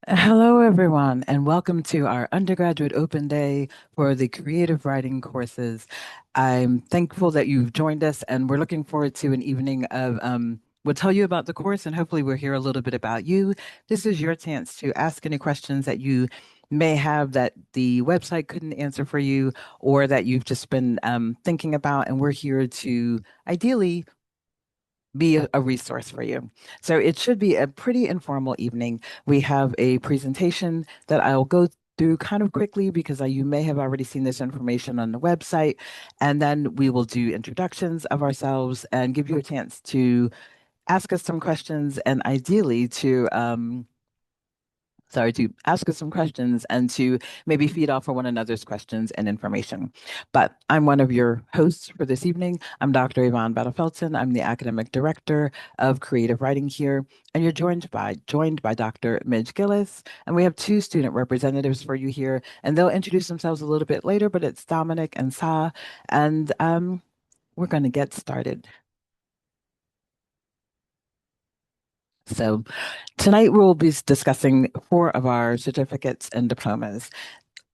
Hello, everyone, and welcome to our undergraduate open day for the creative writing courses. I'm thankful that you've joined us, and we're looking forward to an evening of we'll tell you about the course, and hopefully, we'll hear a little bit about you. This is your chance to ask any questions that you may have that the website couldn't answer for you, or that you've just been thinking about, and we're here to ideally be a resource for you. So it should be a pretty informal evening. We have a presentation that I'll go through kind of quickly because you may have already seen this information on the website. And then we will do introductions of ourselves and give you a chance to ask us some questions and ideally to ask us some questions and to maybe feed off of one another's questions and information. But I'm one of your hosts for this evening. I'm Dr. Yvonne Battle-Felton. I'm the academic director of creative writing here, and you're joined by Dr. Midge Gillis, and we have two student representatives for you here, and they'll introduce themselves a little bit later. But it's Dominic and Sa, and we're going to get started. So tonight we'll be discussing four of our certificates and diplomas.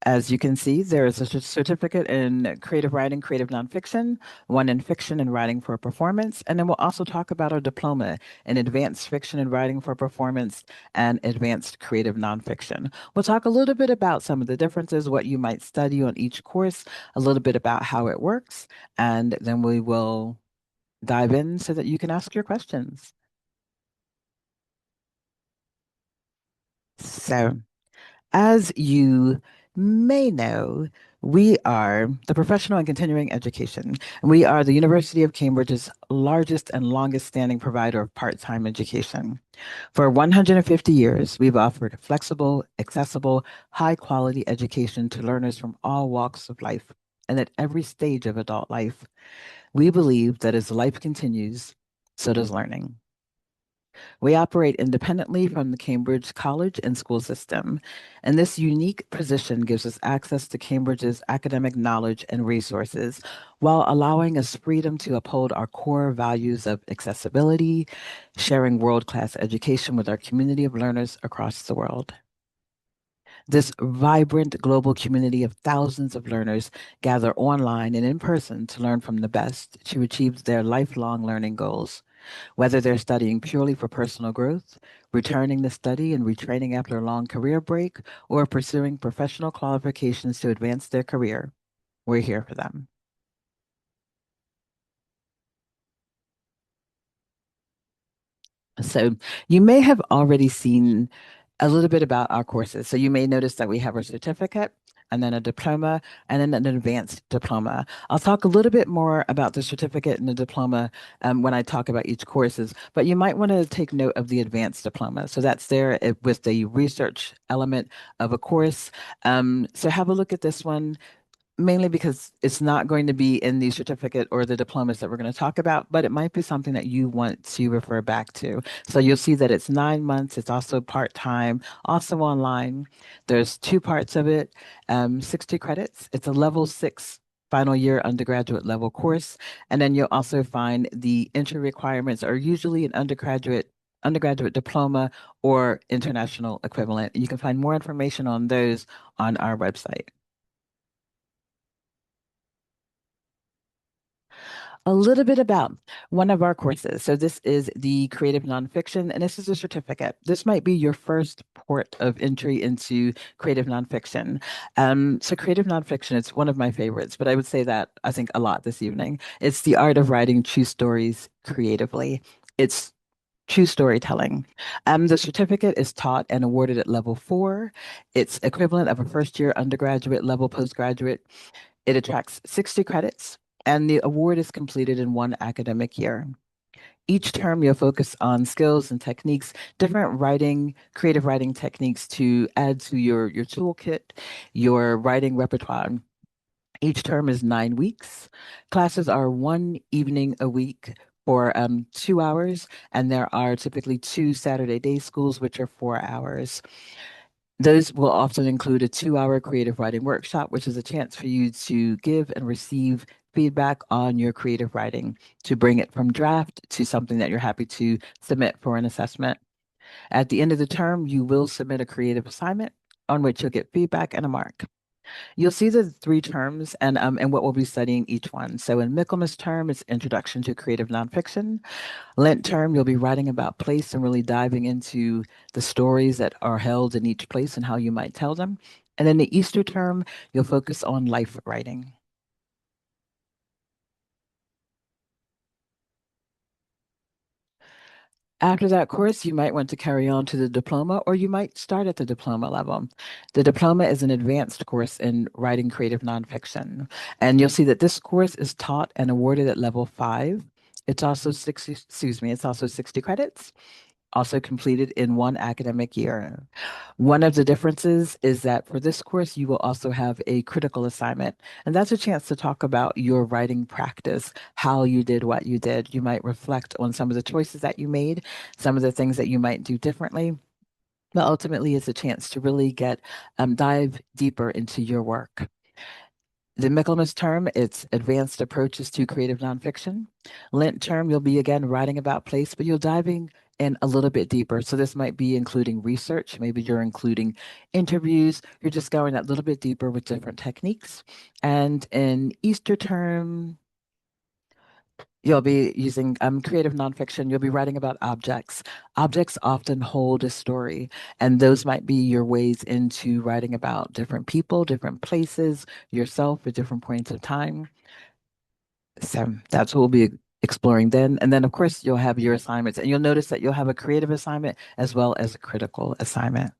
As you can see, there is a certificate in creative writing, creative nonfiction, one in fiction and writing for performance, and then we'll also talk about our diploma in advanced fiction and writing for performance and advanced creative nonfiction. We'll talk a little bit about some of the differences, what you might study on each course, a little bit about how it works, and then we will dive in so that you can ask your questions. So, as you may know, we are the professional and continuing education. We are the University of Cambridge's largest and longest standing provider of part-time education. For 150 years, we've offered flexible, accessible, high-quality education to learners from all walks of life and at every stage of adult life. We believe that as life continues, so does learning. We operate independently from the Cambridge college and school system, and this unique position gives us access to Cambridge's academic knowledge and resources while allowing us freedom to uphold our core values of accessibility, sharing world-class education with our community of learners across the world. This vibrant global community of thousands of learners gather online and in person to learn from the best to achieve their lifelong learning goals. Whether they're studying purely for personal growth, returning to study and retraining after a long career break, or pursuing professional qualifications to advance their career, we're here for them. So you may have already seen a little bit about our courses. So you may notice that we have a certificate and then a diploma and then an advanced diploma. I'll talk a little bit more about the certificate and the diploma when I talk about each courses, but you might want to take note of the advanced diploma. So that's there with the research element of a course. So have a look at this one mainly because it's not going to be in the certificate or the diplomas that we're going to talk about, but it might be something that you want to refer back to. So you'll see that it's 9 months. It's also part-time, also online. There's two parts of it, 60 credits. It's a level 6 final year undergraduate level course. And then you'll also find the entry requirements are usually an undergraduate diploma or international equivalent. You can find more information on those on our website. A little bit about one of our courses. So this is the creative nonfiction, and this is a certificate. This might be your first port of entry into creative nonfiction. So creative nonfiction, it's one of my favorites, but I would say that I think a lot this evening. It's the art of writing true stories creatively. It's true storytelling. The certificate is taught and awarded at level 4. It's equivalent of a first year undergraduate level postgraduate. It attracts 60 credits, and the award is completed in one academic year. Each term, you'll focus on skills and techniques, different creative writing techniques to add to your toolkit, your writing repertoire. Each term is 9 weeks. Classes are one evening a week for 2 hours, and there are typically two Saturday day schools, which are 4 hours. Those will often include a 2 hour creative writing workshop, which is a chance for you to give and receive feedback on your creative writing to bring it from draft to something that you're happy to submit for an assessment. At the end of the term, you will submit a creative assignment on which you'll get feedback and a mark. You'll see the three terms and what we'll be studying each one. So in Michaelmas term, it's Introduction to Creative Nonfiction. Lent term, you'll be writing about place and really diving into the stories that are held in each place and how you might tell them. And then the Easter term, you'll focus on life writing. After that course, you might want to carry on to the diploma, or you might start at the diploma level. The diploma is an advanced course in writing creative nonfiction. And you'll see that this course is taught and awarded at level 5. It's also 60, excuse me, it's also 60 credits, also completed in one academic year. One of the differences is that for this course, you will also have a critical assignment, and that's a chance to talk about your writing practice, how you did what you did. You might reflect on some of the choices that you made, some of the things that you might do differently. But ultimately, it's a chance to really dive deeper into your work. The Michaelmas term, it's advanced approaches to creative nonfiction. Lent term, you'll be again writing about place, but you're diving in a little bit deeper. So this might be including research, maybe you're including interviews, you're just going a little bit deeper with different techniques. And in Easter term, you'll be using creative nonfiction. You'll be writing about objects. Objects often hold a story, and those might be your ways into writing about different people, different places, yourself at different points of time. So that's what we'll be exploring then. And then, of course, you'll have your assignments, and you'll notice that you'll have a creative assignment as well as a critical assignment.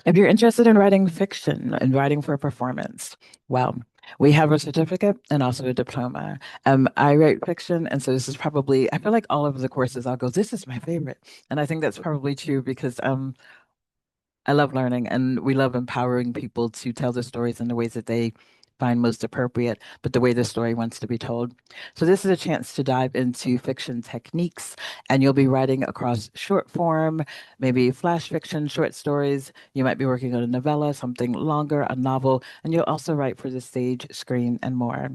If you're interested in writing fiction and writing for a performance, well, we have a certificate and also a diploma. I write fiction, and so this is probably, I feel like all of the courses I'll go, this is my favorite. And I think that's probably true because I love learning and we love empowering people to tell their stories in the ways that they find most appropriate, but the way the story wants to be told. So this is a chance to dive into fiction techniques, and you'll be writing across short form, maybe flash fiction, short stories. You might be working on a novella, something longer, a novel, and you'll also write for the stage, screen, and more.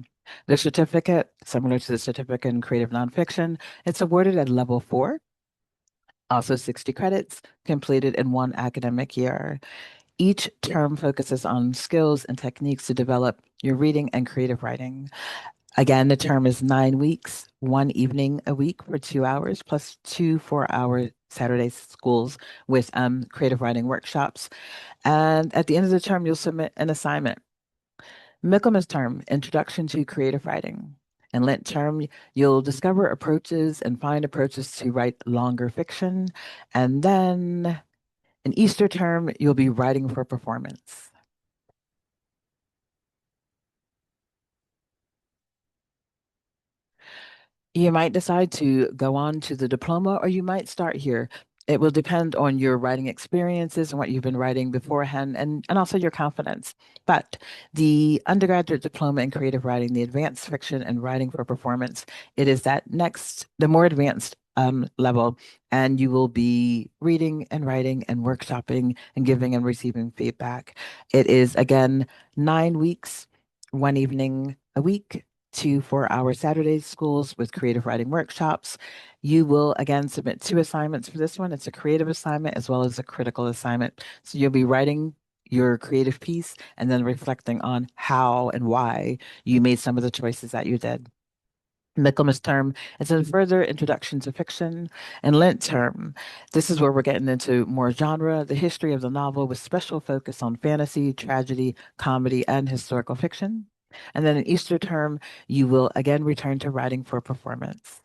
The certificate, similar to the certificate in creative nonfiction, it's awarded at level 4, also 60 credits, completed in one academic year. Each term focuses on skills and techniques to develop your reading and creative writing. Again, the term is 9 weeks, one evening a week for 2 hours, plus 2 4-hour Saturday schools with creative writing workshops. And at the end of the term, you'll submit an assignment. Michaelmas term, Introduction to Creative Writing. And Lent term, you'll discover approaches and find approaches to write longer fiction. And then in Easter term, you'll be writing for performance. You might decide to go on to the diploma or you might start here. It will depend on your writing experiences and what you've been writing beforehand and also your confidence. But the undergraduate diploma in creative writing, the advanced fiction and writing for performance, it is that next, the more advanced level, and you will be reading and writing and workshopping and giving and receiving feedback. It is again 9 weeks, one evening a week, 2 4-hour Saturday schools with creative writing workshops. You will again submit 2 assignments for this one. It's a creative assignment as well as a critical assignment. So you'll be writing your creative piece and then reflecting on how and why you made some of the choices that you did. Michaelmas term, it's a further introduction to fiction. And Lent term, this is where we're getting into more genre, the history of the novel with special focus on fantasy, tragedy, comedy, and historical fiction. And then in Easter term, you will again return to writing for performance.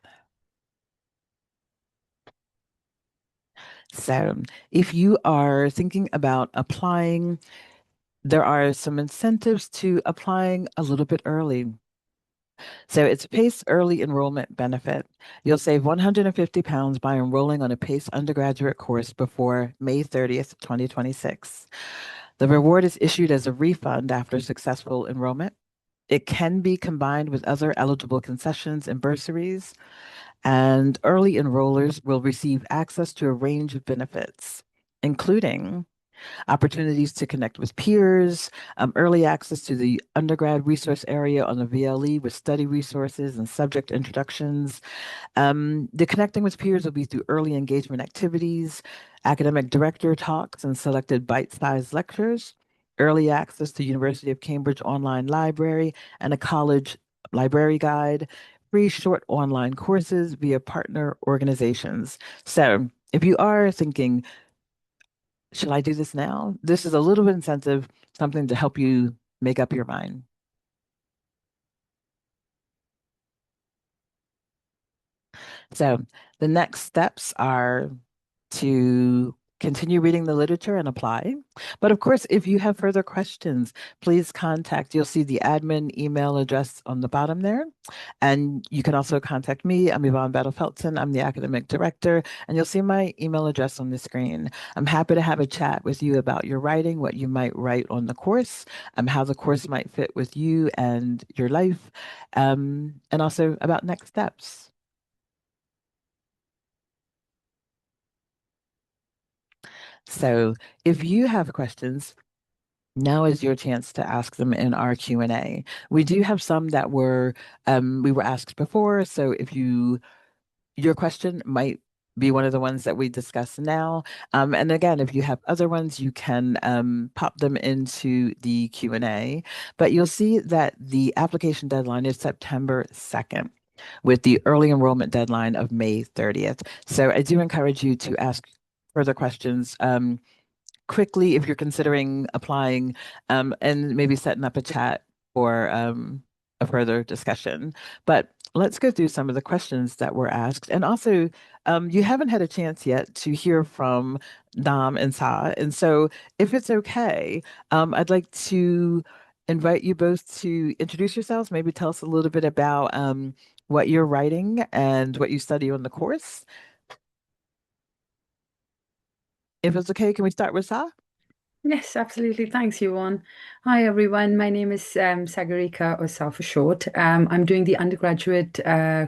So if you are thinking about applying, there are some incentives to applying a little bit early. So it's PACE early enrollment benefit. You'll save 150 pounds by enrolling on a PACE undergraduate course before May 30th, 2026. The reward is issued as a refund after successful enrollment. It can be combined with other eligible concessions and bursaries, and early enrollers will receive access to a range of benefits, including opportunities to connect with peers, early access to the undergrad resource area on the VLE with study resources and subject introductions. The connecting with peers will be through early engagement activities, academic director talks, and selected bite-sized lectures, early access to University of Cambridge online library and a college library guide, free short online courses via partner organizations. So if you are thinking, should I do this now? This is a little bit incentive, something to help you make up your mind. So the next steps are to continue reading the literature and apply. But of course, if you have further questions, please contact, you'll see the admin email address on the bottom there. And you can also contact me. I'm Yvonne Battle-Felton. I'm the academic director, and you'll see my email address on the screen. I'm happy to have a chat with you about your writing, what you might write on the course, how the course might fit with you and your life, and also about next steps. So if you have questions, now is your chance to ask them in our Q&A. We do have some that we were asked before, so if your question might be one of the ones that we discuss now. And again, if you have other ones, you can pop them into the Q&A. But you'll see that the application deadline is September 2nd, with the early enrollment deadline of May 30th. So I do encourage you to ask further questions. Quickly if you're considering applying, and maybe setting up a chat for a further discussion. But let's go through some of the questions that were asked. And also, you haven't had a chance yet to hear from Dom and Sa. And so, if it's okay, I'd like to invite you both to introduce yourselves, maybe tell us a little bit about what you're writing and what you study on the course. If it's okay, can we start with Sa? Yes, absolutely. Thanks, Yvonne. Hi, everyone. My name is Sagarika, or Sa for short. I'm doing the undergraduate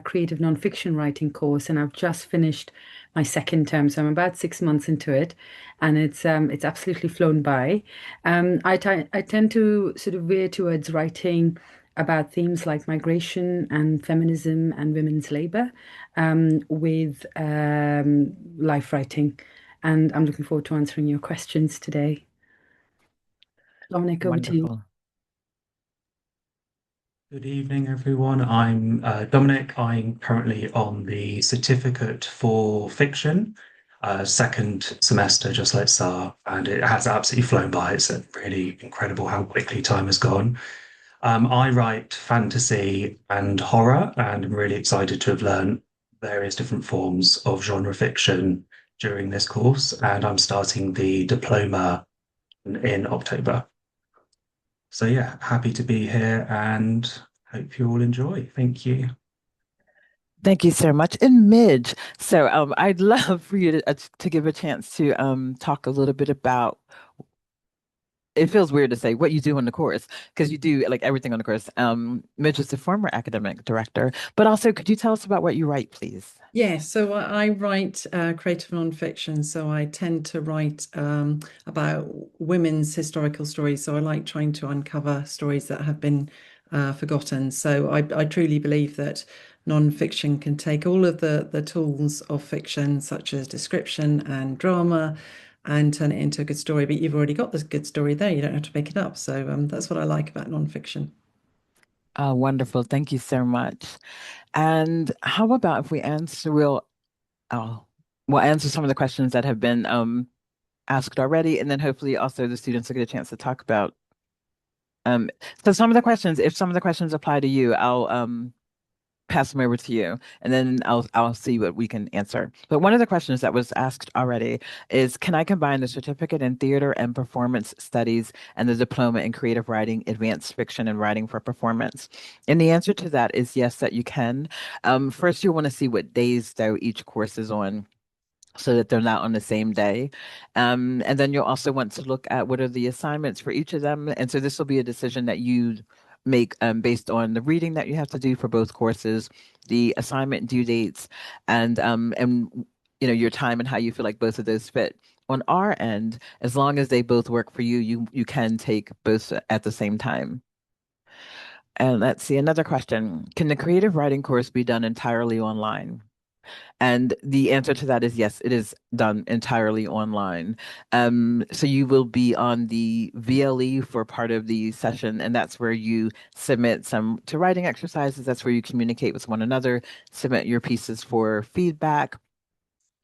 creative nonfiction writing course, and I've just finished my second term, so I'm about 6 months into it, and it's absolutely flown by. I tend to sort of veer towards writing about themes like migration and feminism and women's labor, with life writing, and I'm looking forward to answering your questions today. Dominic, over to you. Wonderful. Good evening, everyone. I'm Dominic. I'm currently on the certificate for fiction, second semester, just like SAR, and it has absolutely flown by. It's really incredible how quickly time has gone. I write fantasy and horror, and I'm really excited to have learned various different forms of genre fiction during this course. And I'm starting the diploma in October. So yeah, happy to be here and hope you all enjoy. Thank you. Thank you so much. And Midge, so I'd love for you to give a chance to talk a little bit about, it feels weird to say what you do on the course because you do like everything on the course. Midge is the former academic director, but also could you tell us about what you write, please? Yeah, so I write creative nonfiction. So I tend to write about women's historical stories. So I like trying to uncover stories that have been forgotten. So I truly believe that nonfiction can take all of the tools of fiction, such as description and drama, and turn it into a good story. But you've already got this good story there. You don't have to make it up. So that's what I like about nonfiction. Oh, wonderful. Thank you so much. And how about if oh, we'll answer some of the questions that have been asked already, and then hopefully also the students will get a chance to talk about um so some of the questions, if some of the questions apply to you, I'll pass them over to you, and then I'll see what we can answer. But one of the questions that was asked already is, can I combine the certificate in theater and performance studies and the diploma in creative writing, advanced fiction, and writing for performance? And the answer to that is yes, that you can. First, you'll want to see what days though each course is on, so that they're not on the same day. And then you'll also want to look at what are the assignments for each of them. And so this will be a decision that you make based on the reading that you have to do for both courses, the assignment due dates, and your time and how you feel like both of those fit on our end, as long as they both work for you, you can take both at the same time. And let's see, another question. Can the creative writing course be done entirely online? And the answer to that is yes, it is done entirely online. So you will be on the VLE for part of the session, and that's where you submit some to writing exercises. That's where you communicate with one another, submit your pieces for feedback.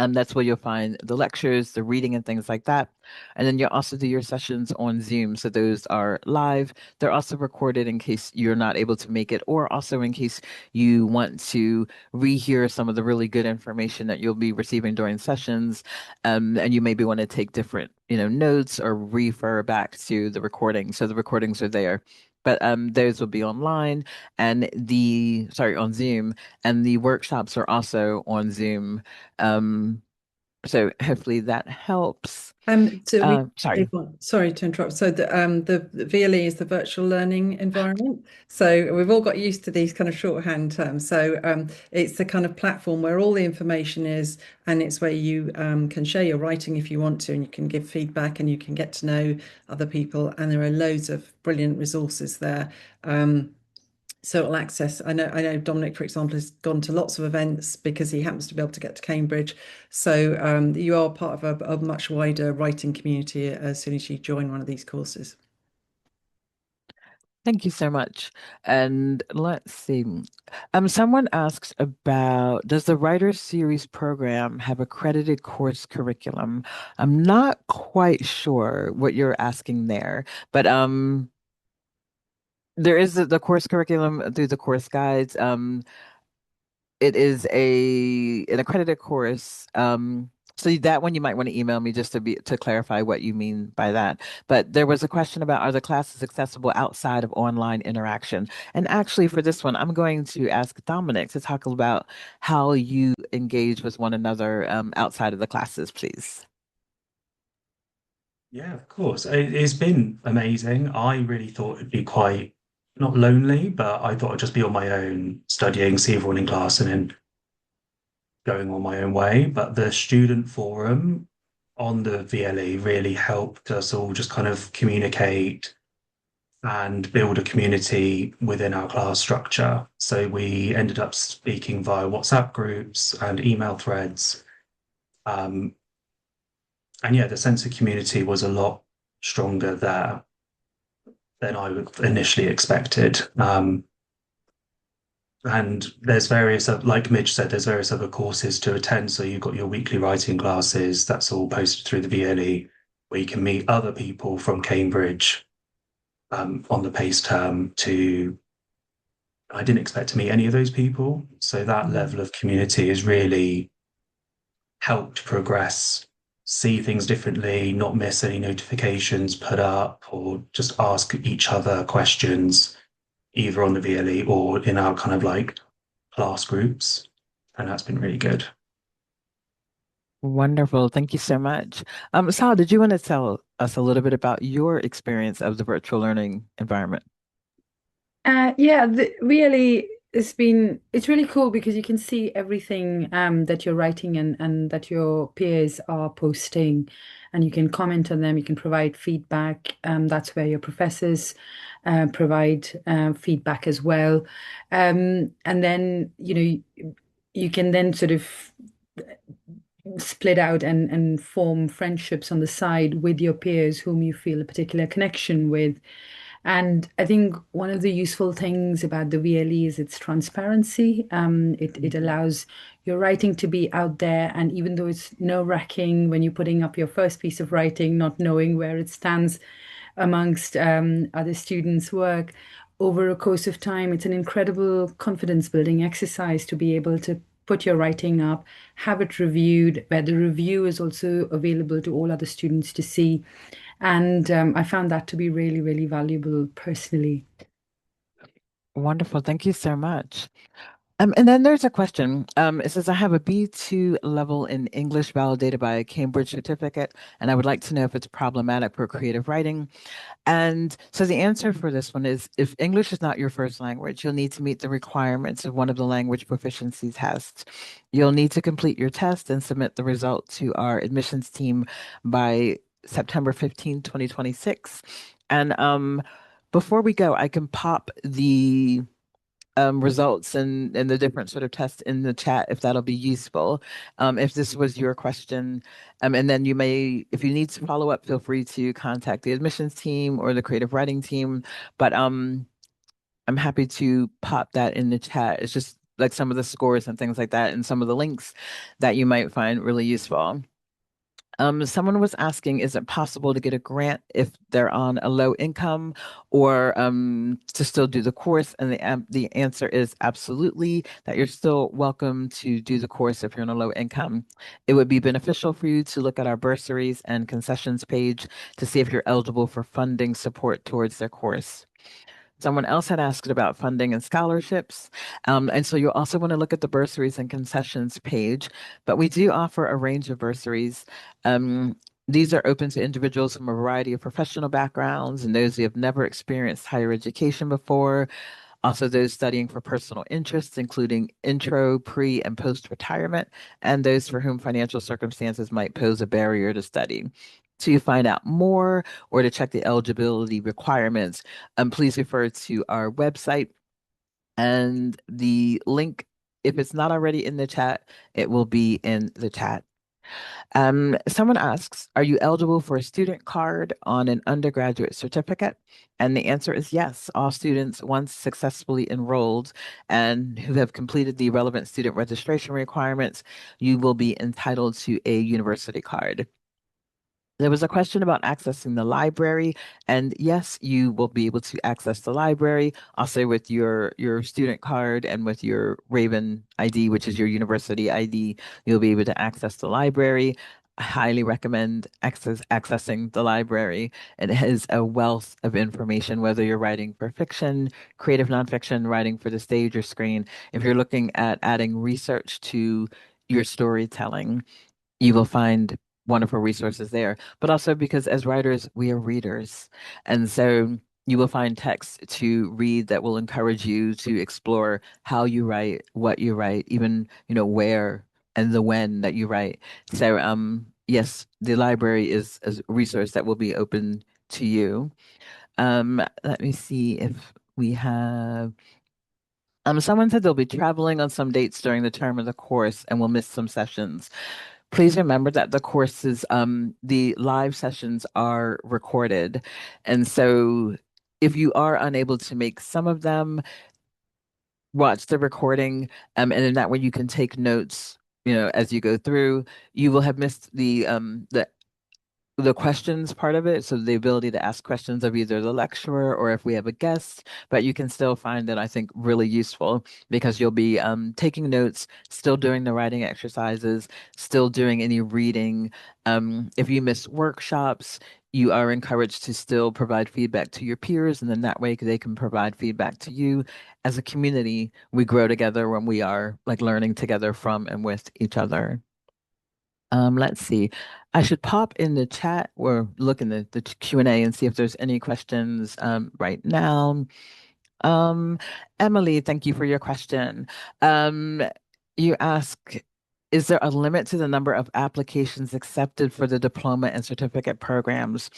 That's where you'll find the lectures, the reading, and things like that. And then you'll also do your sessions on Zoom. So those are live. They're also recorded in case you're not able to make it, or also in case you want to rehear some of the really good information that you'll be receiving during sessions. And you maybe want to take different, notes or refer back to the recording. So the recordings are there. But those will be online and on Zoom, and the workshops are also on Zoom. um, so hopefully that helps. So we, Sorry. sorry to interrupt. So the VLE is the virtual learning environment. So we've all got used to these kind of shorthand terms. So it's the kind of platform where all the information is, and it's where you can share your writing if you want to, and you can give feedback and you can get to know other people. And there are loads of brilliant resources there. So it'll access. I know Dominic, for example, has gone to lots of events because he happens to be able to get to Cambridge. So you are part of a much wider writing community as soon as you join one of these courses. Thank you so much. And let's see. Someone asks about, does the Writer Series program have accredited course curriculum? I'm not quite sure what you're asking there, but there is the course curriculum through the course guides. It is an accredited course. So that one you might want to email me just to clarify what you mean by that. But there was a question about, are the classes accessible outside of online interaction? And actually for this one, I'm going to ask Dominic to talk about how you engage with one another outside of the classes, please. Yeah, of course. It's been amazing. I really thought it'd be quite not lonely, but I thought I'd just be on my own, studying, see everyone in class, and then going on my own way. But the student forum on the VLE really helped us all just kind of communicate and build a community within our class structure. So we ended up speaking via WhatsApp groups and email threads. Um, and yeah, the sense of community was a lot stronger there than I would initially expected. And there's various, like Midge said, there's various other courses to attend. So you've got your weekly writing classes, that's all posted through the VLE, where you can meet other people from Cambridge on the PACE term to, I didn't expect to meet any of those people. So that level of community has really helped progress, see things differently, not miss any notifications put up, or just ask each other questions, either on the VLE or in our kind of like class groups. And that's been really good. Wonderful. Thank you so much. Sal, did you want to tell us a little bit about your experience of the virtual learning environment? Yeah, really, it's really cool because you can see everything that you're writing and that your peers are posting, and you can comment on them. You can provide feedback. That's where your professors provide feedback as well, and then you can then sort of split out and form friendships on the side with your peers whom you feel a particular connection with. And I think one of the useful things about the VLE is its transparency. It allows your writing to be out there, and even though it's nerve-wracking when you're putting up your first piece of writing, not knowing where it stands amongst other students' work, over a course of time, it's an incredible confidence-building exercise to be able to put your writing up, have it reviewed, where the review is also available to all other students to see. And I found that to be really, really valuable personally. Wonderful. Thank you so much. And then there's a question. It says, I have a B2 level in English validated by a Cambridge certificate, and I would like to know if it's problematic for creative writing. And so the answer for this one is if English is not your first language, you'll need to meet the requirements of one of the language proficiency tests. You'll need to complete your test and submit the result to our admissions team by September 15, 2026. And before we go, I can pop the results and the different sort of tests in the chat if that'll be useful. If this was your question, and then you may, if you need to follow up, feel free to contact the admissions team or the creative writing team. But I'm happy to pop that in the chat. It's just like some of the scores and things like that, and some of the links that you might find really useful. Someone was asking, is it possible to get a grant if they're on a low income or to still do the course? And the answer is absolutely, that you're still welcome to do the course if you're on a low income. It would be beneficial for you to look at our bursaries and concessions page to see if you're eligible for funding support towards their course. Someone else had asked about funding and scholarships. And so you'll also want to look at the bursaries and concessions page, but we do offer a range of bursaries. Um, these are open to individuals from a variety of professional backgrounds and those who have never experienced higher education before. Also, those studying for personal interests, including intro, pre, and post retirement, and those for whom financial circumstances might pose a barrier to study. To find out more or to check the eligibility requirements, please refer to our website and the link. If it's not already in the chat, it will be in the chat. Someone asks, are you eligible for a student card on an undergraduate certificate? And the answer is yes. All students, once successfully enrolled and who have completed the relevant student registration requirements, you will be entitled to a university card. There was a question about accessing the library, and yes, you will be able to access the library also with your student card and with your Raven ID, which is your university ID. You'll be able to access the library. I highly recommend accessing the library. It has a wealth of information, whether you're writing for fiction, creative nonfiction, writing for the stage or screen. If you're looking at adding research to your storytelling, you will find wonderful resources there, but also because as writers, we are readers. And so you will find text to read that will encourage you to explore how you write, what you write, even, where and the when that you write. So, yes, the library is a resource that will be open to you. Let me see if we have. Someone said they'll be traveling on some dates during the term of the course and will miss some sessions. Please remember that the live sessions are recorded. And so if you are unable to make some of them, watch the recording, and in that way you can take notes, as you go through. You will have missed the questions part of it, so the ability to ask questions of either the lecturer or if we have a guest, but you can still find it, I think, really useful because you'll be taking notes, still doing the writing exercises, still doing any reading. If you miss workshops, you are encouraged to still provide feedback to your peers, and then that way they can provide feedback to you. As a community, we grow together when we are like learning together from and with each other. Let's see. I should pop in the chat or look in the Q&A and see if there's any questions right now. Um, Emily, thank you for your question. Um, you ask, is there a limit to the number of applications accepted for the diploma and certificate programs?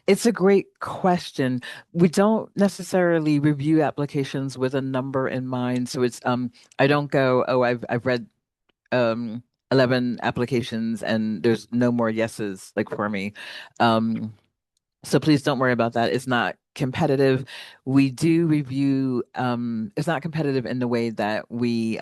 It's a great question. We don't necessarily review applications with a number in mind. So I don't go, oh, I've read um 11 applications and there's no more yeses like for me. Um, so please don't worry about that. It's not competitive. We do review, it's not competitive in the way that we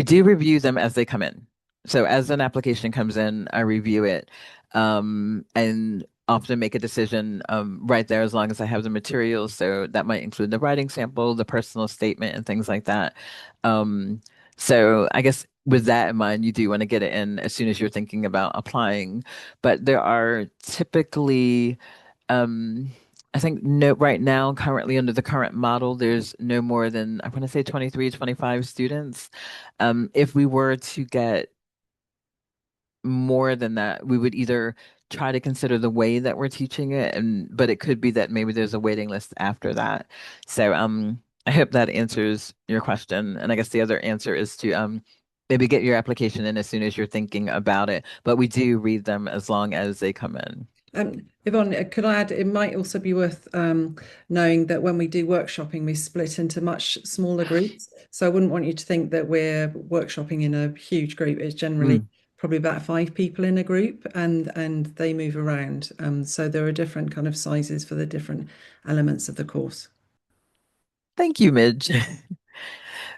do review them as they come in. So as an application comes in, I review it, and often make a decision right there as long as I have the materials. So that might include the writing sample, the personal statement, and things like that. Um, so I guess with that in mind, you do want to get it in as soon as you're thinking about applying. But there are typically um, I think no, right now, currently under the current model, there's no more than, I'm going to say 23, 25 students. If we were to get more than that, we would either try to consider the way that we're teaching it, and but it could be that maybe there's a waiting list after that. So I hope that answers your question. And I guess the other answer is to maybe get your application in as soon as you're thinking about it. But we do read them as long as they come in. Yvonne, could I add, it might also be worth knowing that when we do workshopping, we split into much smaller groups. So I wouldn't want you to think that we're workshopping in a huge group. It's generally Mm. probably about 5 people in a group, and they move around. So there are different kind of sizes for the different elements of the course. Thank you, Midge.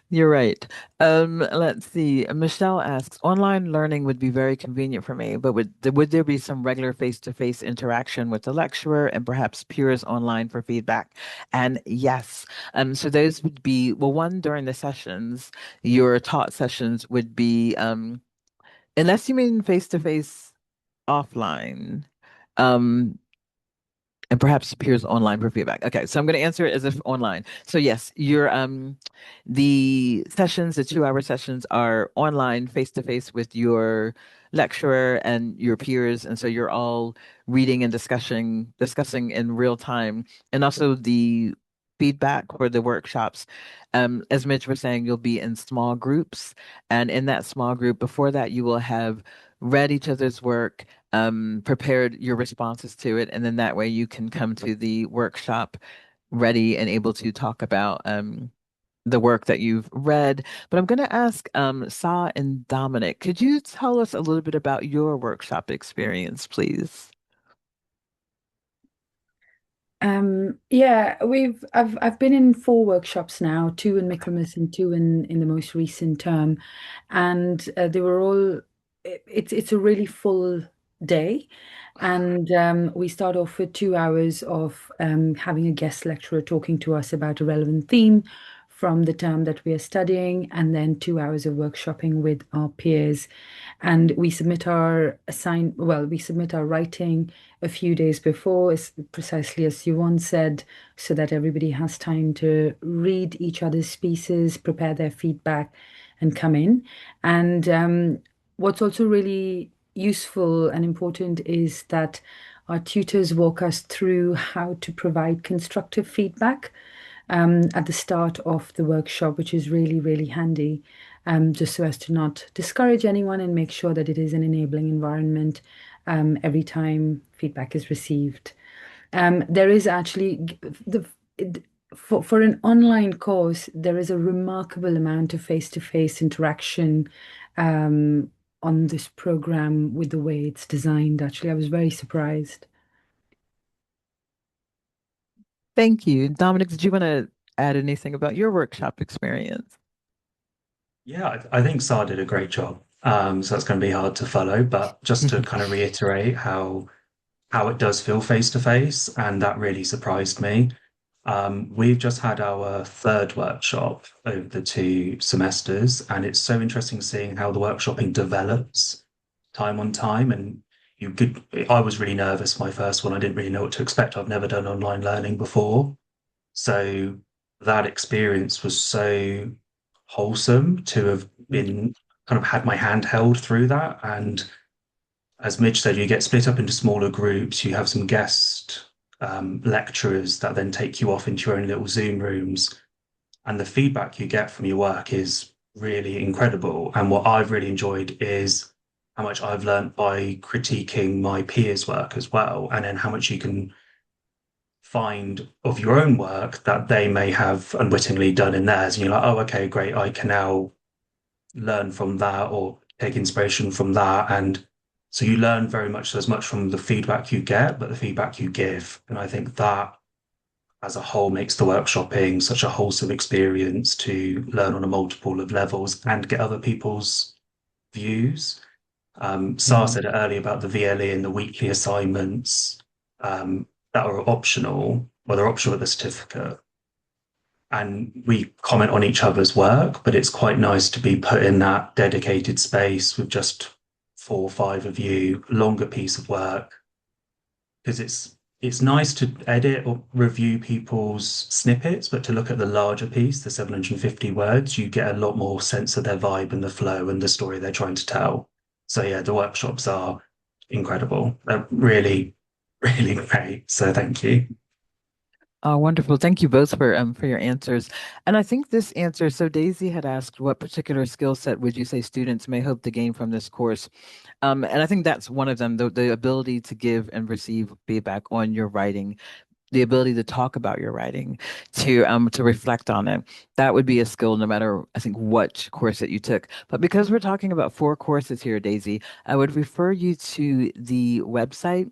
You're right. Let's see. Michelle asks, online learning would be very convenient for me, but would there be some regular face-to-face interaction with the lecturer and perhaps peers online for feedback? And yes, so those would be, well, one during the sessions, your taught sessions would be, unless you mean face-to-face offline, um, and perhaps peers online for feedback. Okay, so I'm going to answer it as if online. So yes, your the sessions, the 2 hour sessions are online, face to face with your lecturer and your peers, and so you're all reading and discussing in real time, and also the feedback for the workshops. As Mitch was saying, you'll be in small groups, and in that small group, before that, you will have read each other's work, prepared your responses to it, and then that way you can come to the workshop ready and able to talk about the work that you've read. But I'm going to ask Sa and Dominic, could you tell us a little bit about your workshop experience, please? Yeah, I've been in 4 workshops now, two in Michaelmas and two in the most recent term, and they were all. It's a really full day, and we start off with 2 hours of having a guest lecturer talking to us about a relevant theme from the term that we are studying, and then 2 hours of workshopping with our peers. And we submit our writing a few days before, precisely as Yvonne said, so that everybody has time to read each other's pieces, prepare their feedback, and come in. And what's also really useful and important is that our tutors walk us through how to provide constructive feedback at the start of the workshop, which is really, really handy, just so as to not discourage anyone and make sure that it is an enabling environment every time feedback is received. There is actually the for an online course, there is a remarkable amount of face-to-face interaction on this program with the way it's designed. Actually, I was very surprised. Thank you. Dominic, did you want to add anything about your workshop experience? Yeah, I think Saar did a great job. So that's going to be hard to follow, but just to kind of reiterate how it does feel face to face, and that really surprised me. We've just had our third workshop over the 2 semesters, and it's so interesting seeing how the workshopping develops time on time. And I was really nervous my first one. I didn't really know what to expect. I've never done online learning before. So that experience was so wholesome to have been kind of had my hand held through that. And as Mitch said, you get split up into smaller groups. You have some guest lecturers that then take you off into your own little Zoom rooms. And the feedback you get from your work is really incredible. And what I've really enjoyed is how much I've learned by critiquing my peers' work as well. And then how much you can find of your own work that they may have unwittingly done in theirs. And you're like, oh, okay, great. I can now learn from that or take inspiration from that. And so you learn very much as much from the feedback you get, but the feedback you give. And I think that as a whole makes the workshopping such a wholesome experience to learn on a multiple of levels and get other people's views. Sar Mhm. said it earlier about the VLE and the weekly assignments that are optional, well, they're optional at the certificate. And we comment on each other's work, but it's quite nice to be put in that dedicated space with just 4 or 5 of you, longer piece of work, because it's nice to edit or review people's snippets, but to look at the larger piece, the 750 words, you get a lot more sense of their vibe and the flow and the story they're trying to tell. So yeah, the workshops are incredible. They're really, really great. So thank you. Oh, wonderful. Thank you both for your answers. And I think this answer, so Daisy had asked what particular skill set would you say students may hope to gain from this course? And I think that's one of them, the ability to give and receive feedback on your writing, the ability to talk about your writing, to reflect on it. That would be a skill no matter, I think, what course that you took. But because we're talking about four courses here, Daisy, I would refer you to the website.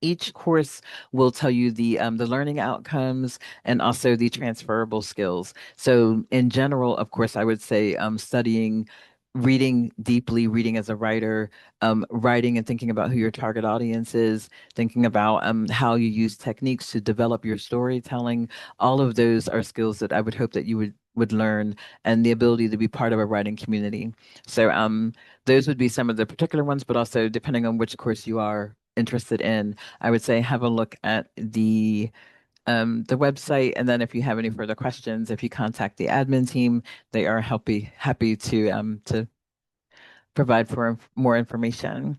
Each course will tell you the learning outcomes and also the transferable skills. So in general, of course, I would say studying, reading deeply, reading as a writer, writing and thinking about who your target audience is, thinking about how you use techniques to develop your storytelling. All of those are skills that I would hope that you would learn, and the ability to be part of a writing community. So those would be some of the particular ones, but also depending on which course you are interested in, I would say have a look at the website, and then if you have any further questions, if you contact the admin team, they are happy to provide for more information.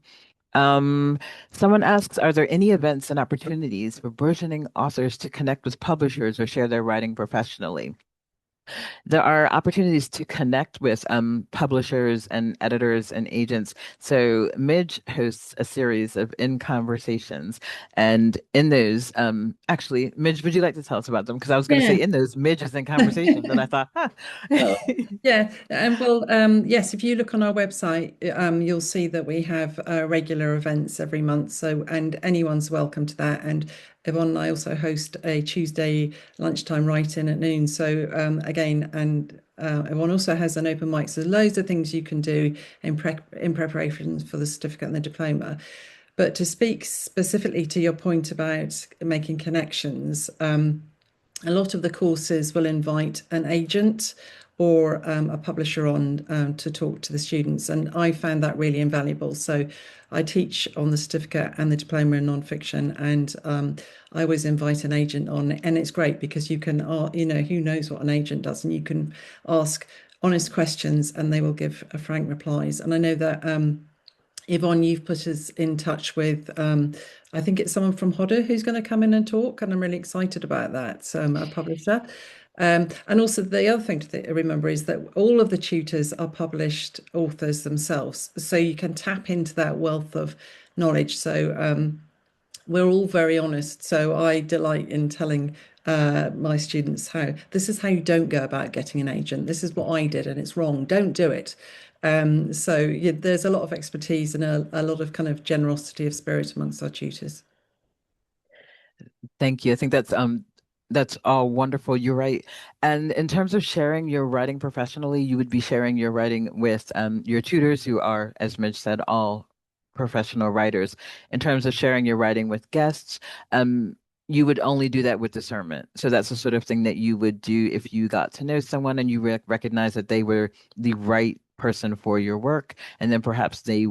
Um, Someone asks, are there any events and opportunities for burgeoning authors to connect with publishers or share their writing professionally? There are opportunities to connect with publishers and editors and agents. So Midge hosts a series of in conversations, and in those, actually, Midge, would you like to tell us about them? Because I was going to say Yeah. in those, Midge is in conversations, and I thought, huh. Oh, yeah. Yes, if you look on our website, you'll see that we have regular events every month. So, and anyone's welcome to that. And Yvonne and I also host a Tuesday lunchtime write-in at noon. So, again, and Yvonne also has an open mic. So, there's loads of things you can do in preparation for the certificate and the diploma. But to speak specifically to your point about making connections, a lot of the courses will invite an agent or a publisher on to talk to the students, and I found that really invaluable. So I teach on the certificate and the diploma in nonfiction, and I always invite an agent on, and it's great because you can, who knows what an agent does, and you can ask honest questions, and they will give frank replies. And I know that Yvonne, you've put us in touch with, I think it's someone from Hodder who's going to come in and talk, and I'm really excited about that, a publisher. And also the other thing to remember is that all of the tutors are published authors themselves, so you can tap into that wealth of knowledge. So we're all very honest. So I delight in telling my students how this is how you don't go about getting an agent. This is what I did, and it's wrong. Don't do it. So yeah, there's a lot of expertise and a lot of kind of generosity of spirit amongst our tutors. Thank you. I think that's all wonderful. You're right. And in terms of sharing your writing professionally, you would be sharing your writing with your tutors who are, as Mitch said, all professional writers. In terms of sharing your writing with guests, you would only do that with discernment. So that's the sort of thing that you would do if you got to know someone and you recognize that they were the right person for your work, and then perhaps they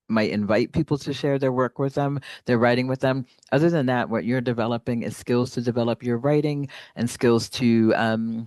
might invite people to share their work with them, their writing with them. Other than that, what you're developing is skills to develop your writing and skills to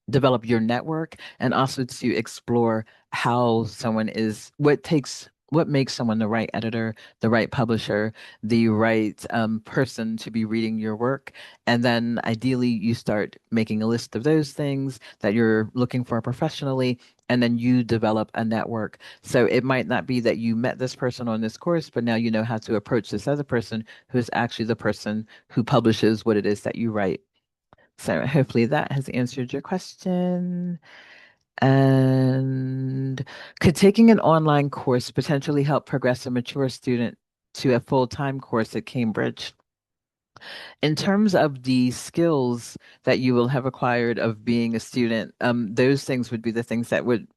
develop your network, and also to explore how someone is, what makes someone the right editor, the right publisher, the right person to be reading your work. And then ideally, you start making a list of those things that you're looking for professionally, and then you develop a network. So it might not be that you met this person on this course, but now you know how to approach this other person who is actually the person who publishes what it is that you write. So hopefully that has answered your question. And could taking an online course potentially help progress a mature student to a full-time course at Cambridge? In terms of the skills that you will have acquired of being a student, those things would be the things that would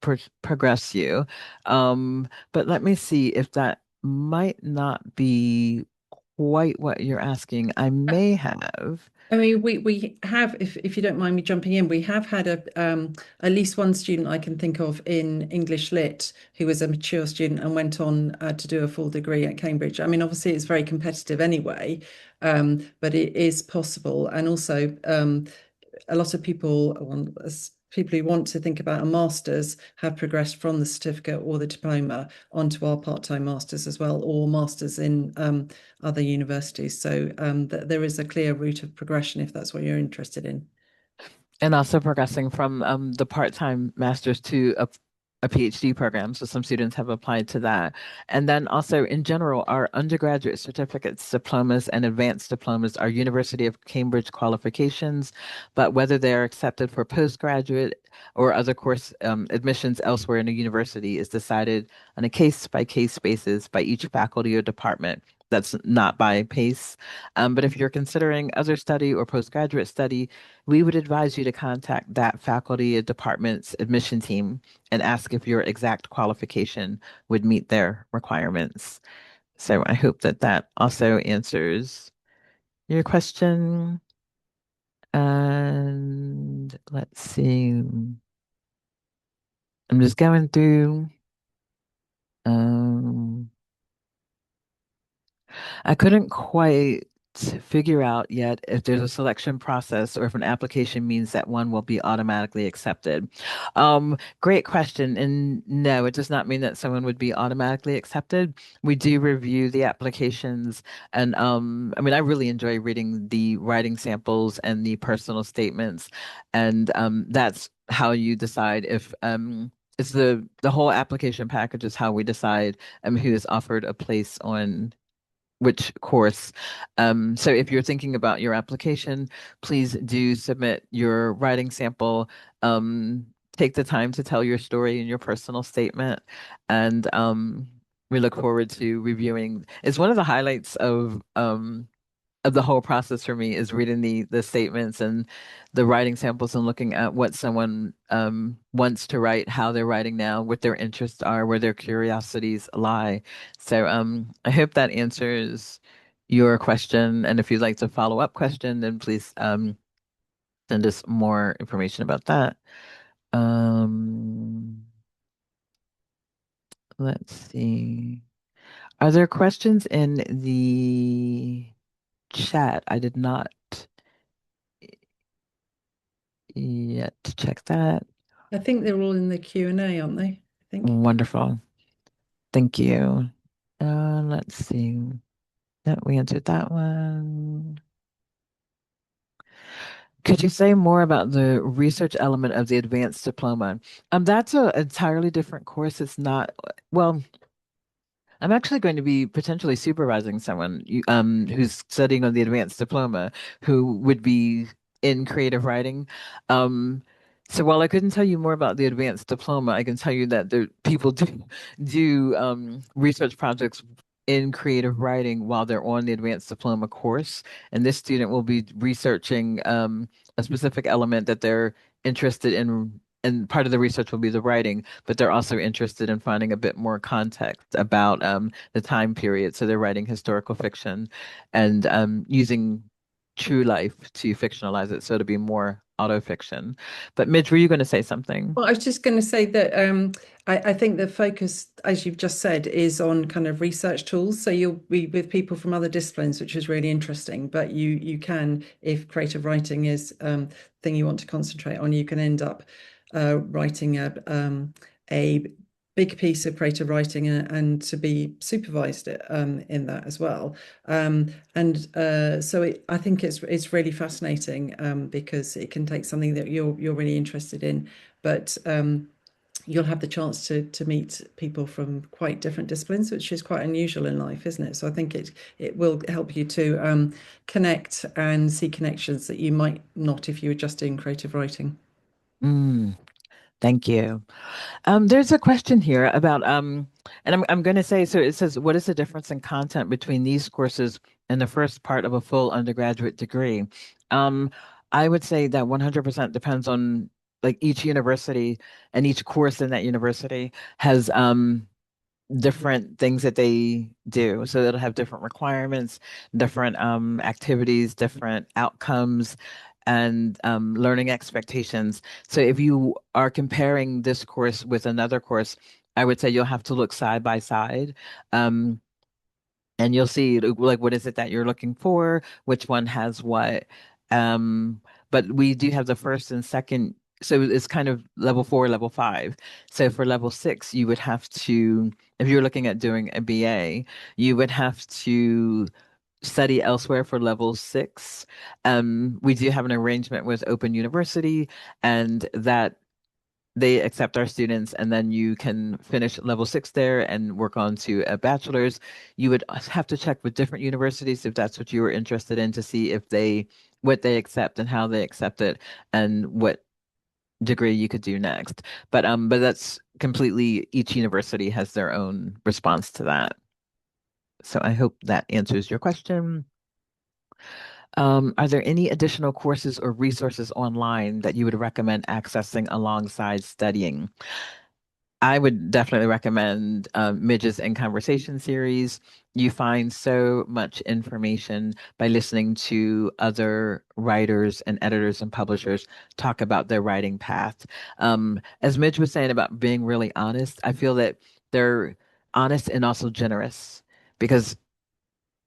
progress you. But let me see if that might not be quite what you're asking. I may have. I mean, we have, if you don't mind me jumping in, we have had a at least one student I can think of in English Lit who was a mature student and went on to do a full degree at Cambridge. I mean, obviously it's very competitive anyway, but it is possible. And also, a lot of people want people who want to think about a master's have progressed from the certificate or the diploma onto our part-time masters as well, or masters in other universities. So there is a clear route of progression if that's what you're interested in. And also progressing from the part-time master's to a PhD program. So some students have applied to that. And then also in general, our undergraduate certificates, diplomas, and advanced diplomas are University of Cambridge qualifications, but whether they're accepted for postgraduate or other course admissions elsewhere in a university is decided on a case-by-case basis by each faculty or department. That's not by PACE. But if you're considering other study or postgraduate study, we would advise you to contact that faculty or department's admission team and ask if your exact qualification would meet their requirements. So I hope that that also answers your question. And let's see. I'm just going through. Um, I couldn't quite figure out yet if there's a selection process or if an application means that one will be automatically accepted. Great question. And no, it does not mean that someone would be automatically accepted. We do review the applications, and I mean, I really enjoy reading the writing samples and the personal statements, and that's how you decide if it's the whole application package is how we decide who is offered a place on which course. So if you're thinking about your application, please do submit your writing sample. Take the time to tell your story in your personal statement, and we look forward to reviewing. It's one of the highlights of the whole process for me is reading the statements and the writing samples and looking at what someone wants to write, how they're writing now, what their interests are, where their curiosities lie. So I hope that answers your question. And if you'd like to follow up question, then please send us more information about that. Um, let's see. Are there questions in the chat? I did not yet check that. I think they're all in the Q&A, aren't they? I think. Wonderful. Thank you. Let's see. That we answered that one. Could you say more about the research element of the advanced diploma? That's an entirely different course. It's not, well, I'm actually going to be potentially supervising someone who's studying on the advanced diploma who would be in creative writing. Um, so while I couldn't tell you more about the advanced diploma, I can tell you that the people do research projects in creative writing while they're on the advanced diploma course. And this student will be researching a specific element that they're interested in, and part of the research will be the writing, but they're also interested in finding a bit more context about the time period. So they're writing historical fiction and using true life to fictionalize it, so to be more autofiction. But Midge, were you going to say something? Well, I was just going to say that I think the focus, as you've just said, is on kind of research tools. So you'll be with people from other disciplines, which is really interesting. But you can, if creative writing is thing you want to concentrate on, you can end up writing a big piece of creative writing and to be supervised in that as well. So I think it's really fascinating because it can take something that you're really interested in, but you'll have the chance to meet people from quite different disciplines, which is quite unusual in life, isn't it? So I think it will help you to connect and see connections that you might not if you were just doing creative writing. Mm, thank you. There's a question here about and I'm going to say, so it says, what is the difference in content between these courses and the first part of a full undergraduate degree? Um, I would say that 100% depends on like each university, and each course in that university has different things that they do. So it'll have different requirements, different activities, different outcomes, and learning expectations. So if you are comparing this course with another course, I would say you'll have to look side by side. Um, and you'll see like what is it that you're looking for, which one has what. Um, but we do have the first and second, so it's kind of level 4, level 5. So for level 6, you would have to, if you're looking at doing a BA, you would have to study elsewhere for level 6. We do have an arrangement with Open University, and that they accept our students, and then you can finish level 6 there and work on to a bachelor's. You would have to check with different universities if that's what you were interested in, to see if they what they accept and how they accept it, and what degree you could do next. But that's completely, each university has their own response to that. So I hope that answers your question. Are there any additional courses or resources online that you would recommend accessing alongside studying? I would definitely recommend Midge's In Conversation series. You find so much information by listening to other writers and editors and publishers talk about their writing path. As Midge was saying about being really honest, I feel that they're honest and also generous, because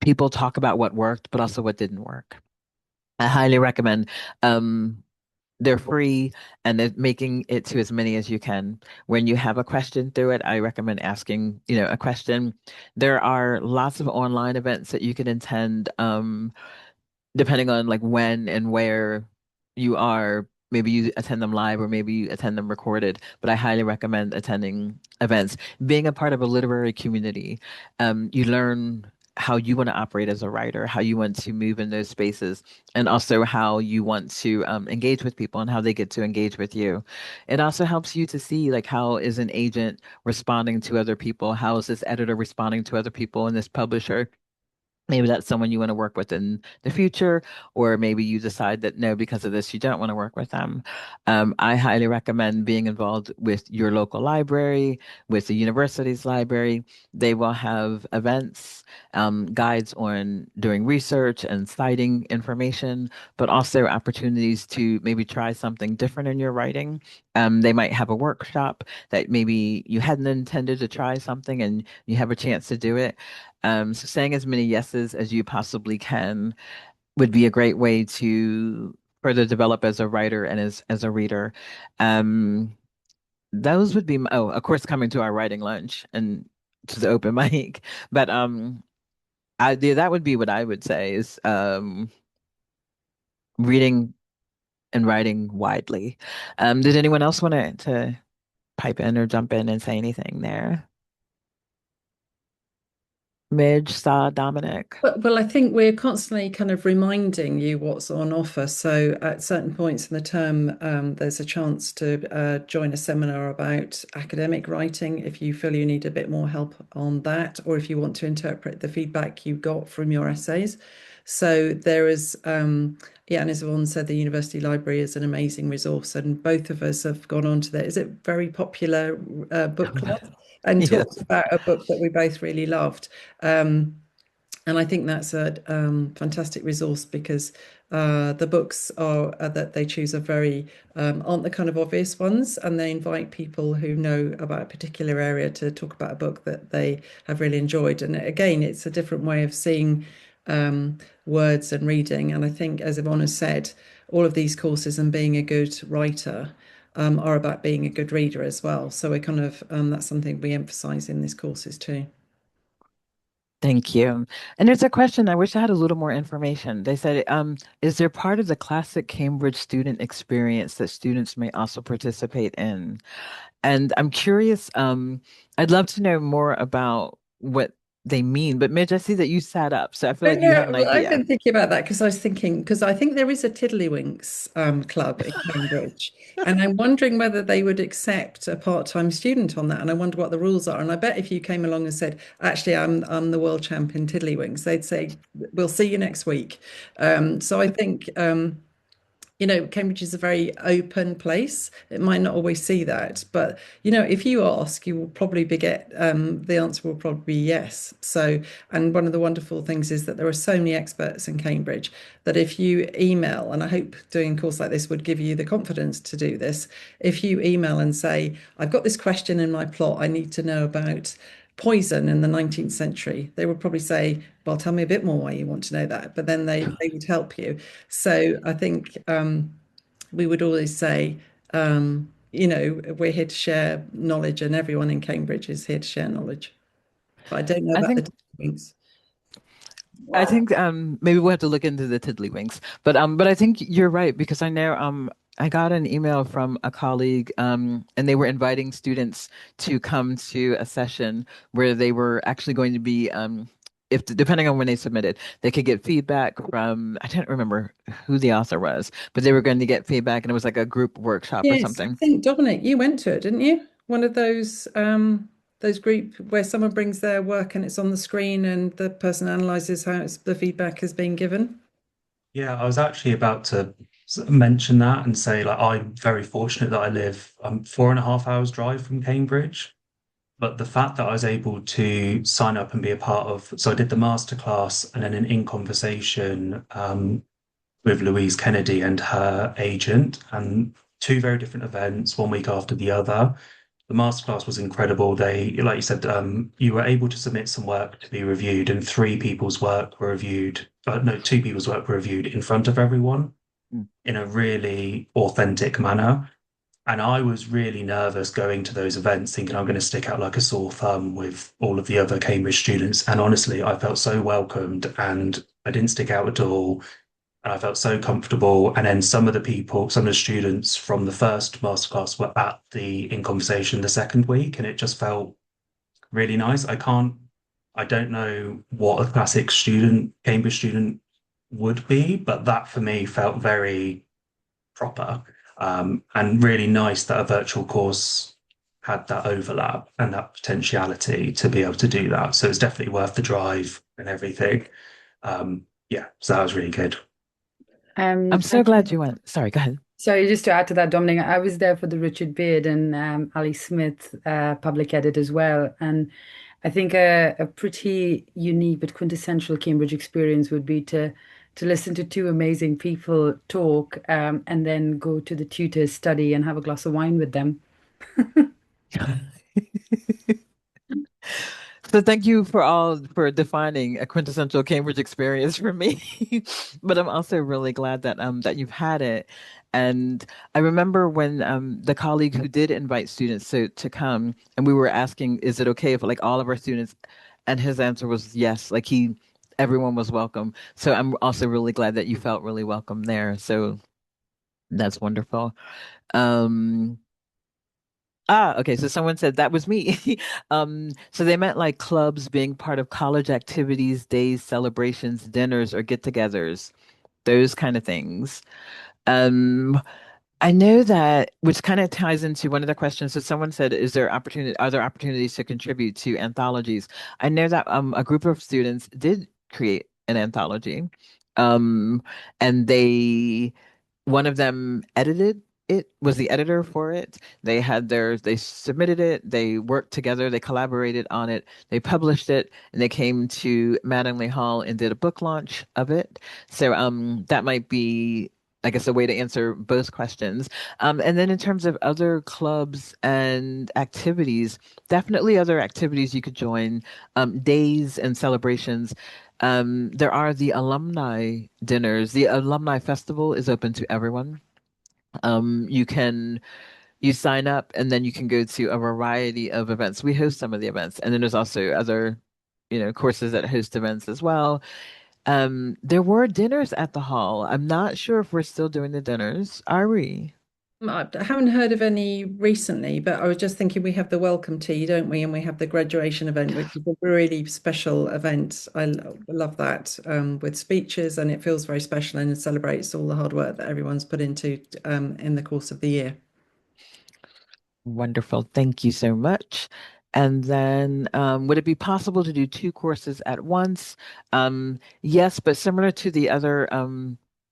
people talk about what worked, but also what didn't work. I highly recommend. They're free, and they're making it to as many as you can. When you have a question through it, I recommend asking, a question. There are lots of online events that you can attend. Depending on like when and where you are, maybe you attend them live or maybe you attend them recorded, but I highly recommend attending events. Being a part of a literary community, you learn how you want to operate as a writer, how you want to move in those spaces, and also how you want to engage with people and how they get to engage with you. It also helps you to see like, how is an agent responding to other people? How is this editor responding to other people and this publisher? Maybe that's someone you want to work with in the future, or maybe you decide that no, because of this, you don't want to work with them. I highly recommend being involved with your local library, with the university's library. They will have events, guides on doing research and citing information, but also opportunities to maybe try something different in your writing. They might have a workshop that maybe you hadn't intended to try something and you have a chance to do it. So saying as many yeses as you possibly can would be a great way to further develop as a writer and as a reader. Um, those would be oh, of course, coming to our writing lunch and to the open mic. But that would be what I would say is reading and writing widely. Did anyone else want to pipe in or jump in and say anything there? Midge, Saw, Dominic. Well, I think we're constantly kind of reminding you what's on offer. So at certain points in the term, there's a chance to join a seminar about academic writing if you feel you need a bit more help on that, or if you want to interpret the feedback you got from your essays. So there is, yeah, and as Yvonne said, the University Library is an amazing resource, and both of us have gone on to that. Is it very popular book club? And talked Yes. about a book that we both really loved. And I think that's a fantastic resource because the books that they choose are very aren't the kind of obvious ones, and they invite people who know about a particular area to talk about a book that they have really enjoyed. And again, it's a different way of seeing words and reading. And I think, as Yvonne has said, all of these courses and being a good writer are about being a good reader as well. So we kind of that's something we emphasize in these courses too. Thank you. And there's a question. I wish I had a little more information. They said, is there part of the classic Cambridge student experience that students may also participate in? And I'm curious, I'd love to know more about what they mean. But Midge, I see that you sat up, so I feel But like you have yeah, an well, I've idea. been thinking about that because I was thinking, because I think there is a Tiddlywinks club in Cambridge, and I'm wondering whether they would accept a part-time student on that. And I wonder what the rules are. And I bet if you came along and said, "Actually, I'm the world champion Tiddlywinks," they'd say, "We'll see you next week." So I think Cambridge is a very open place. It might not always see that, but if you ask, you will probably get the answer will probably be yes. So, and one of the wonderful things is that there are so many experts in Cambridge that if you email, and I hope doing a course like this would give you the confidence to do this, if you email and say, I've got this question in my plot, I need to know about poison in the 19th century, they would probably say, well, tell me a bit more why you want to know that. But then they would help you. So I think we would always say, we're here to share knowledge, and everyone in Cambridge is here to share knowledge. But I don't know I about the think wings. maybe we'll have to look into the tiddlywinks. But I think you're right because I know I got an email from a colleague and they were inviting students to come to a session where they were actually going to be if depending on when they submitted, they could get feedback from I don't remember who the author was, but they were going to get feedback and it was like a group workshop or Yes, I something. think Dominic, you went to it, didn't you? One of those group where someone brings their work and it's on the screen and the person analyzes how the feedback has been given. Yeah, I was actually about to mention that and say, like, I'm very fortunate that I live 4.5 hours drive from Cambridge. But the fact that I was able to sign up and be a part of, so I did the masterclass and then an in conversation with Louise Kennedy and her agent, and two very different events, one week after the other. The masterclass was incredible. They, like you said, you were able to submit some work to be reviewed, and three people's work were reviewed. No, two people's work were reviewed in front of everyone Mm. in a really authentic manner. And I was really nervous going to those events, thinking I'm going to stick out like a sore thumb with all of the other Cambridge students. And honestly, I felt so welcomed and I didn't stick out at all. And I felt so comfortable. And then some of the students from the first masterclass were at the in conversation the second week, and it just felt really nice. I don't know what a classic student, Cambridge student would be, but that for me felt very proper and really nice that a virtual course had that overlap and that potentiality to be able to do that. So it's definitely worth the drive and everything. Yeah, so that was really good. I'm so glad you went. Sorry, go ahead. Sorry, just to add to that, Dominic, I was there for the Richard Beard and Ali Smith public edit as well. And I think a pretty unique but quintessential Cambridge experience would be to listen to two amazing people talk and then go to the tutor's study and have a glass of wine with them. So thank you for defining a quintessential Cambridge experience for me. But I'm also really glad that you've had it. And I remember when the colleague who did invite students to come and we were asking, is it okay if like all of our students and his answer was yes, like everyone was welcome. So I'm also really glad that you felt really welcome there. So that's wonderful. Um okay. So someone said that was me. So they meant like clubs being part of college activities, days, celebrations, dinners, or get-togethers, those kind of things. Um, I know that, which kind of ties into one of the questions that someone said, are there opportunities to contribute to anthologies? I know that a group of students did create an anthology. Um, and one of them edited it, was the editor for it. They submitted it, they worked together, they collaborated on it, they published it, and they came to Mattingly Hall and did a book launch of it. So that might be, I guess, a way to answer both questions. And then in terms of other clubs and activities, definitely other activities you could join, days and celebrations. There are the alumni dinners. The alumni festival is open to everyone. You can you sign up and then you can go to a variety of events. We host some of the events, and then there's also other, courses that host events as well. There were dinners at the hall. I'm not sure if we're still doing the dinners. Are we? I haven't heard of any recently, but I was just thinking we have the welcome tea, don't we? And we have the graduation event, which is a really special event. Love that with speeches, and it feels very special and it celebrates all the hard work that everyone's put into in the course of the year. Wonderful. Thank you so much. And then, would it be possible to do two courses at once? Yes, but similar to the other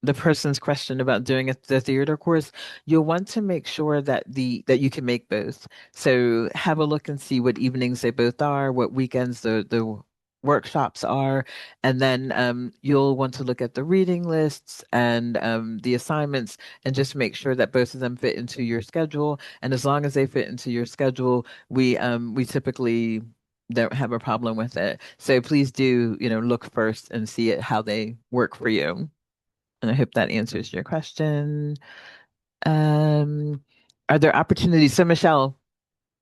the person's question about doing the theater course, you'll want to make sure that that you can make both. So have a look and see what evenings they both are, what weekends the workshops are, and then you'll want to look at the reading lists and the assignments and just make sure that both of them fit into your schedule. And as long as they fit into your schedule, we typically don't have a problem with it. So please do, look first and see how they work for you. And I hope that answers your question. Um, are there opportunities? So, Michelle,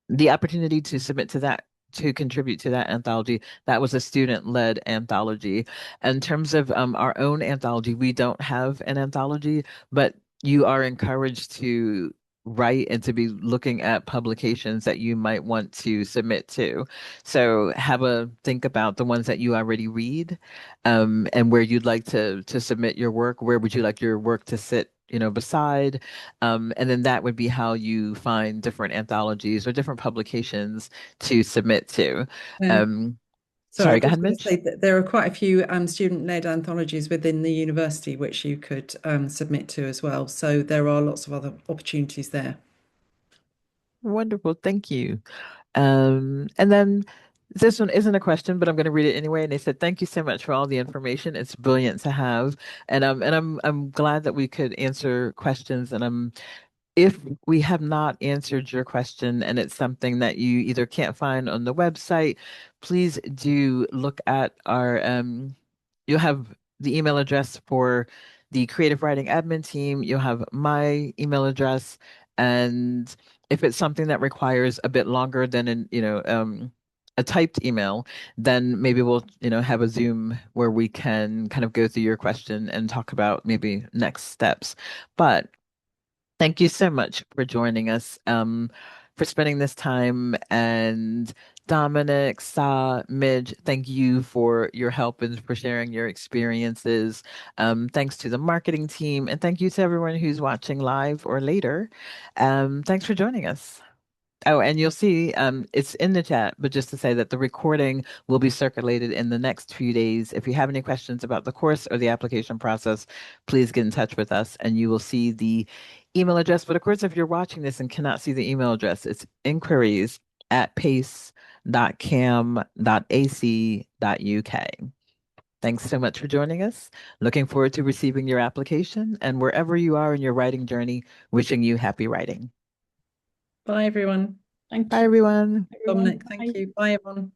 the opportunity to submit to that, to contribute to that anthology, that was a student-led anthology. In terms of our own anthology, we don't have an anthology, but you are encouraged to write and to be looking at publications that you might want to submit to. So have a think about the ones that you already read, and where you'd like to submit your work. Where would you like your work to sit, beside? And then that would be how you find different anthologies or different publications to submit to. Um, Um, Sorry, I sorry, go was ahead, just going to Mitch. say that there are quite a few student-led anthologies within the university which you could submit to as well. So there are lots of other opportunities there. Wonderful, thank you. And then this one isn't a question, but I'm going to read it anyway. And they said, "Thank you so much for all the information. It's brilliant to have." And I'm glad that we could answer questions. And if we have not answered your question and it's something that you either can't find on the website, please do look at you'll have the email address for the creative writing admin team. You'll have my email address. And if it's something that requires a bit longer than a typed email, then maybe we'll, have a Zoom where we can kind of go through your question and talk about maybe next steps. But thank you so much for joining us, for spending this time. And Dominic, Sa, Midge, thank you for your help and for sharing your experiences. Thanks to the marketing team, and thank you to everyone who's watching live or later. Thanks for joining us. Oh, and you'll see it's in the chat, but just to say that the recording will be circulated in the next few days. If you have any questions about the course or the application process, please get in touch with us and you will see the email address. But of course, if you're watching this and cannot see the email address, it's inquiries@pace.cam.ac.uk. Thanks so much for joining us. Looking forward to receiving your application, and wherever you are in your writing journey, wishing you happy writing. Bye, everyone. Thank Bye, you, everyone. everyone. Dominic, thank you. Bye, everyone.